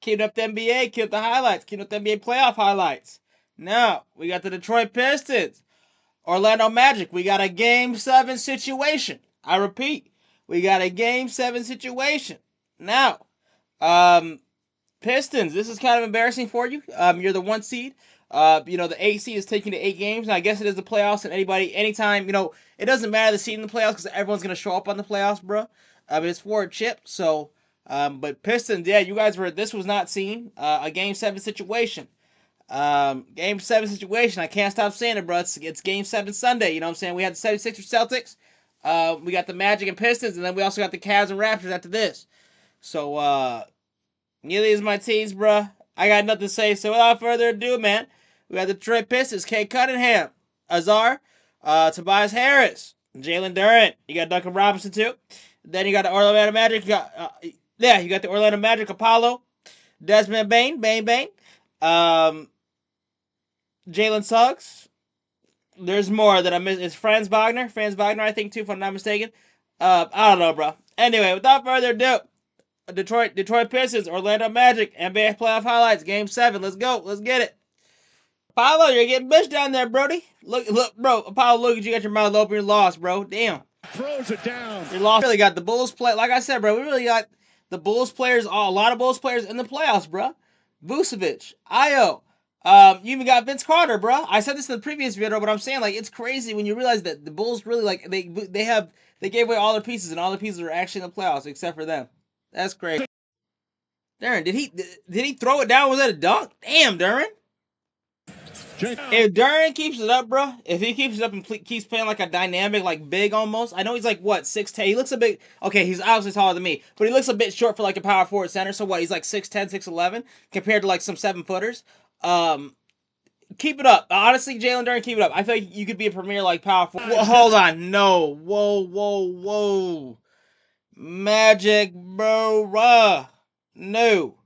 Keeping up the NBA, keep up the highlights, keeping up the NBA playoff highlights. Now, we got the Detroit Pistons, Orlando Magic. We got a Game 7 situation. I repeat, we got a Game 7 situation. Now, Pistons, this is kind of embarrassing for you. You're the 1 seed. The 8 seed is taking the 8 games. And I guess it is the playoffs, and anytime, it doesn't matter the seed in the playoffs because everyone's going to show up on the playoffs, bro. It's for a chip, so... but Pistons, yeah, this was not seen. A Game 7 situation. Game 7 situation. I can't stop saying it, bro. It's Game 7 Sunday. You know what I'm saying? We had the 76ers Celtics. We got the Magic and Pistons, and then we also got the Cavs and Raptors after this. So, nearly as my teams, bro. I got nothing to say. So, without further ado, man, we got the Detroit Pistons, Kate Cunningham, Azar, Tobias Harris, Jalen Duren. You got Duncan Robinson, too. Then you got the Orlando Magic. You got the Orlando Magic, Apollo, Desmond Bane, Jalen Suggs. There's more that I missed. It's Franz Wagner, I think, too, if I'm not mistaken. I don't know, bro. Anyway, without further ado, Detroit Pistons, Orlando Magic, NBA playoff highlights, Game 7. Let's go. Let's get it. Apollo, you're getting bitched down there, Brody. Look, bro. Apollo, look at you. Got your mouth open. You're lost, bro. Damn. Throws it down. You're lost. We really got the Bulls play. Like I said, bro, we really got the Bulls players, a lot of Bulls players in the playoffs, bro. Vucevic, Io. You even got Vince Carter, bro. I said this in the previous video, but I'm saying, like, it's crazy when you realize that the Bulls really, like, they gave away all their pieces, and all the pieces are actually in the playoffs except for them. That's crazy. Duren, did he throw it down? Was that a dunk? Damn, Duren. If Duren keeps it up, bro, if he keeps it up and keeps playing like a dynamic, like big almost, I know he's like, what, 6'10"? He looks a bit, okay, he's obviously taller than me, but he looks a bit short for like a power forward center, so what, he's like 6'10", 6'11", compared to like some 7-footers. Keep it up. Honestly, Jalen Duren, keep it up. I feel like you could be a premier like power forward. Whoa, hold on, no, whoa. Magic, bro, no.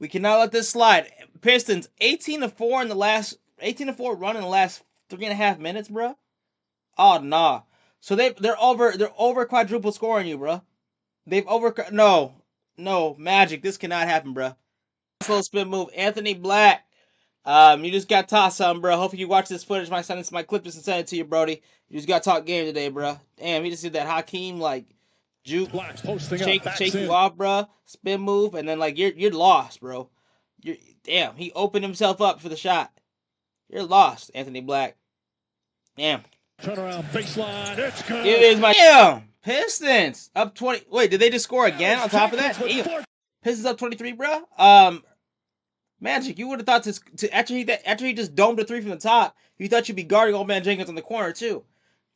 We cannot let this slide. Pistons, 18-4 in the last... 18-4 run in the last 3.5 minutes, bro. Oh nah. So they're over quadruple scoring you, bro. No, Magic. This cannot happen, bro. Slow spin move, Anthony Black. You just got tossed something, bro. Hopefully you watch this footage. My clip this and send it to you, Brody. You just got to talk game today, bro. Damn, he just did that Hakeem like juke, shake you off, bro. Spin move, and then like you're lost, bro. Damn, he opened himself up for the shot. You're lost, Anthony Black. Damn. Turnaround baseline. It's good. It is my damn Pistons up 20. Wait, did they just score again on top of that? Damn. Pistons up 23, bro. Magic, you would have thought after he just domed a 3 from the top, you thought you'd be guarding old man Jenkins on the corner too.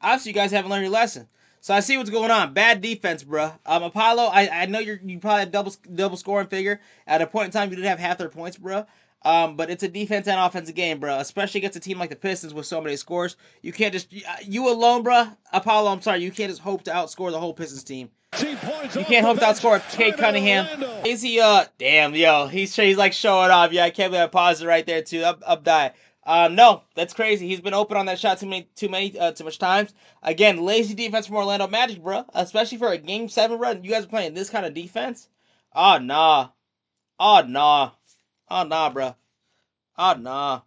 Obviously, you guys haven't learned your lesson. So I see what's going on. Bad defense, bro. Apollo, I know you probably had double scoring figure. At a point in time, you did have half their points, bro. But it's a defense and offensive game, bro. Especially against a team like the Pistons with so many scores. You can't just you alone, bro. Apollo, I'm sorry, you can't just hope to outscore the whole Pistons team. You can't hope to outscore Kate Cunningham. Is he damn, yo, he's like showing off. Yeah, I can't believe I paused it right there too. Up die. No, that's crazy. He's been open on that shot too much times. Again, lazy defense from Orlando Magic, bro. Especially for a Game 7 run. You guys are playing this kind of defense? Oh nah, bro. Oh nah.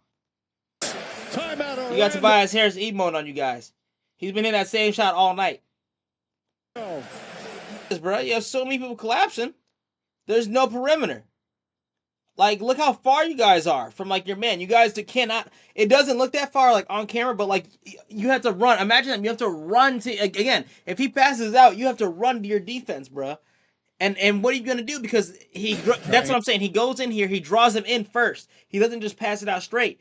You got Tobias Harris emote on you guys. He's been in that same shot all night. Bro, you have so many people collapsing. There's no perimeter. Like, look how far you guys are from, like, your man. You guys cannot... It doesn't look that far, like, on camera, but, like, you have to run. Imagine that. You have to run to... Again, if he passes out, you have to run to your defense, bro. And what are you going to do? Because that's what I'm saying. He goes in here. He draws him in first. He doesn't just pass it out straight.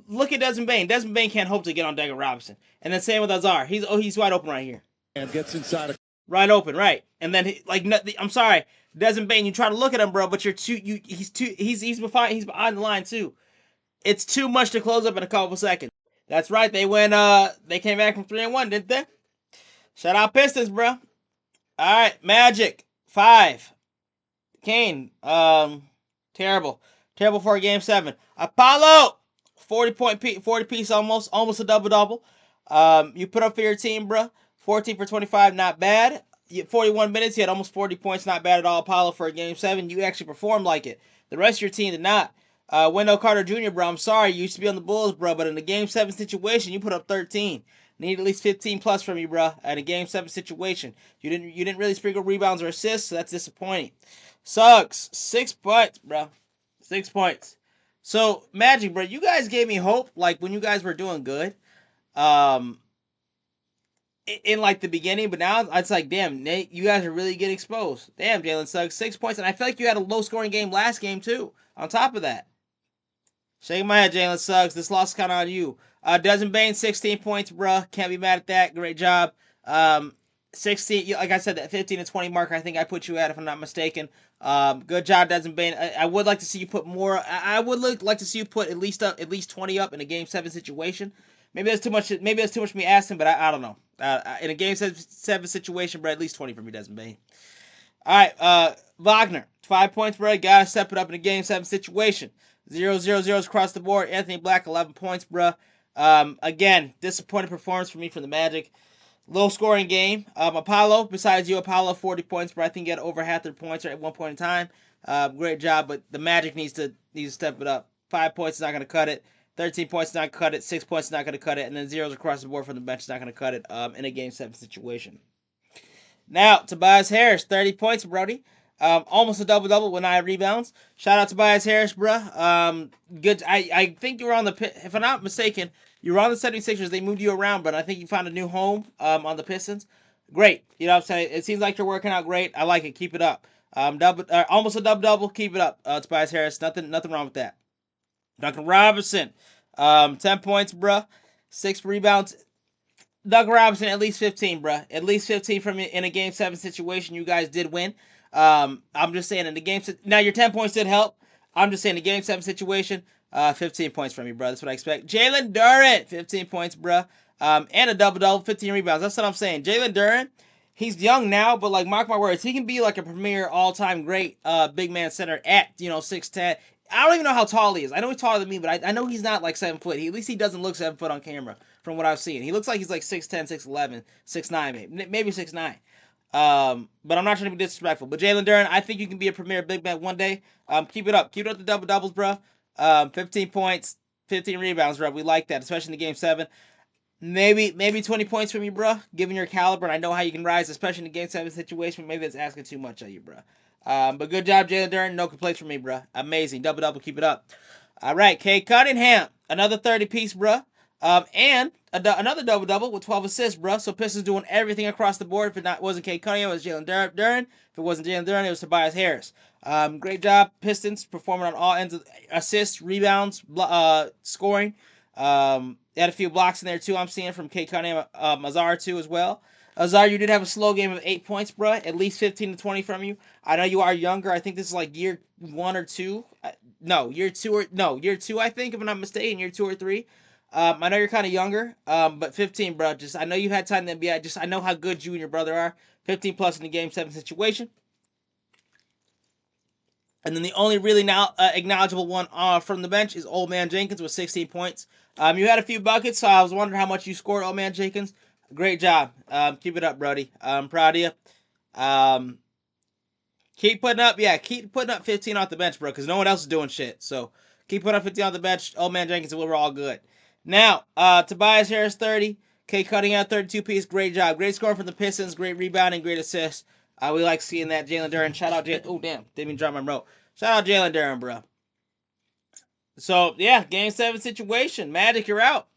Look at Desmond Bane. Desmond Bane can't hope to get on Duncan Robinson. And then same with Azar. He's wide open right here. And gets inside. Right open, right. And then, I'm sorry. Desmond Bane, you try to look at him, bro, but he's behind the line too. It's too much to close up in a couple seconds. That's right. They came back from 3-1, didn't they? Shout out Pistons, bro. All right, Magic 5. Kane, terrible for a Game 7. Apollo, 40 piece, almost a double. You put up for your team, bro. 14 for 25, not bad. 41 minutes, you had almost 40 points. Not bad at all, Apollo, for a Game 7. You actually performed like it. The rest of your team did not. Wendell Carter Jr., bro, I'm sorry. You used to be on the Bulls, bro, but in the Game 7 situation, you put up 13. Need at least 15 plus from you, bro, in a Game 7 situation. You didn't really sprinkle rebounds or assists, so that's disappointing. Suggs, 6 points, bro. 6 points. So, Magic, bro, you guys gave me hope, like, when you guys were doing good. In like the beginning, but now it's like, damn, Nate, you guys are really getting exposed. Damn, Jalen Suggs, 6 points, and I feel like you had a low scoring game last game too. On top of that, shaking my head, Jalen Suggs. This loss is kind of on you. Desmond Bane, 16 points, bruh. Can't be mad at that. Great job. 16, like I said, that 15 to 20 marker, I think I put you at, if I'm not mistaken. Good job, Desmond Bane. I would like to see you put more. I would like to see you put at least 20 up in a Game 7 situation. Maybe that's too much. Maybe that's too much for me asking, but I don't know. In a Game 7 situation, bro, at least 20 for me, Desmond Bane. All right, Wagner, 5 points, bro. Gotta step it up in a Game 7 situation. 0-0-0s across the board. Anthony Black, 11 points, bro. Again, disappointing performance for me from the Magic. Low scoring game. Apollo, besides you, Apollo, 40 points, bro. I think you had over half their points at one point in time. Great job, but the Magic needs to step it up. 5 points is not going to cut it. 13 points is not going to cut it. 6 points is not going to cut it. And then zeros across the board from the bench is not going to cut it in a Game 7 situation. Now, Tobias Harris, 30 points, Brody. Almost a double-double with 9 rebounds. Shout out to Tobias Harris, bro. Good. I think you were on if I'm not mistaken, you were on the 76ers. They moved you around, but I think you found a new home on the Pistons. Great. You know what I'm saying? It seems like you're working out great. I like it. Keep it up. Almost a double-double. Keep it up, Tobias Harris. Nothing wrong with that. Duncan Robinson, 10 points, bro. 6 rebounds. Duncan Robinson, at least 15, bro. At least 15 from in a Game 7 situation. You guys did win. I'm just saying in the game. Now your 10 points did help. I'm just saying the Game 7 situation. 15 points from you, bro. That's what I expect. Jalen Duren, 15 points, bro. And a double-double, 15 rebounds. That's what I'm saying. Jalen Duren, he's young now, but like mark my words, he can be like a premier all-time great big man center at 6'10". I don't even know how tall he is. I know he's taller than me, but I know he's not like 7 foot. At least he doesn't look 7 foot on camera from what I've seen. He looks like he's like 6'10", 6'11", 6'9", maybe 6'9". But I'm not trying to be disrespectful. But Jalen Duren, I think you can be a premier big man one day. Keep it up. Keep it up the double-doubles, bro. 15 points, 15 rebounds, bro. We like that, especially in the Game 7. Maybe 20 points from you, bro. Given your caliber, and I know how you can rise, especially in the Game 7 situation. Maybe that's asking too much of you, bro. But good job, Jalen Duren. No complaints from me, bro. Amazing. Double-double. Keep it up. All right, Cade Cunningham. Another 30-piece, bro. And another double-double with 12 assists, bro. So Pistons doing everything across the board. If it wasn't Cade Cunningham, it was Jalen Duren. If it wasn't Jalen Duren, it was Tobias Harris. Great job, Pistons, performing on all ends of assists, rebounds, scoring. They had a few blocks in there, too, I'm seeing from Cade Cunningham. Azar, too, as well. Azar, you did have a slow game of 8 points, bro. At least 15 to 20 from you. I know you are younger. I think this is like year 1 or 2. Year 2, I think, if I'm not mistaken. Year 2 or 3. I know you're kind of younger, but 15, bro. I know you had time in the NBA. I know how good you and your brother are. 15 plus in the Game 7 situation. And then the only really now acknowledgeable one from the bench is Old Man Jenkins with 16 points. You had a few buckets, so I was wondering how much you scored, Old Man Jenkins. Great job. Keep it up, Brody. I'm proud of you. Keep putting up 15 off the bench, bro, because no one else is doing shit. So keep putting up 15 off the bench. Old Man Jenkins, and we're all good. Now, Tobias Harris, 30. Cade Cunningham, 32-piece. Great job. Great scoring from the Pistons. Great rebounding. Great assists. We like seeing that. Jalen Duren. Shout out Jalen. Oh, damn. Didn't even drop my remote. Shout out Jalen Duren, bro. So, yeah, Game 7 situation. Magic, you're out.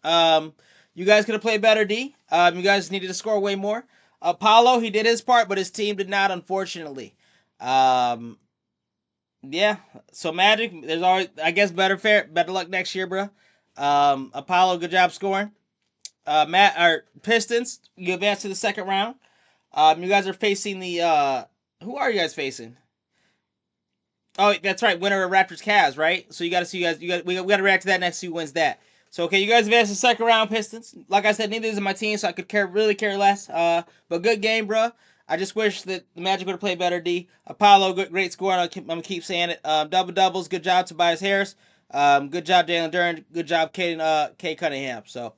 You guys could have played better, D. You guys needed to score way more. Apollo, he did his part, but his team did not, unfortunately. Yeah. So, Magic, there's always, I guess, better luck next year, bro. Apollo, good job scoring. Pistons, you advance to the second round. You guys are facing the, who are you guys facing? Oh, that's right, winner of Raptors Cavs, right? So we got to react to that next, see who wins that. So, okay, you guys advance to the second round, Pistons. Like I said, neither is my team, so I could really care less. But good game, bro. I just wish that the Magic would have played better, D. Apollo, great score, I'm going to keep saying it. Double-doubles, good job, Tobias Harris. Good job, Jalen Duren. Good job, Cade Cunningham. So,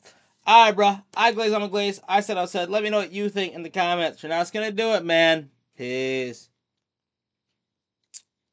All right, bro. I glaze, I'm a glaze. I said. Let me know what you think in the comments. You're not gonna do it, man. Peace.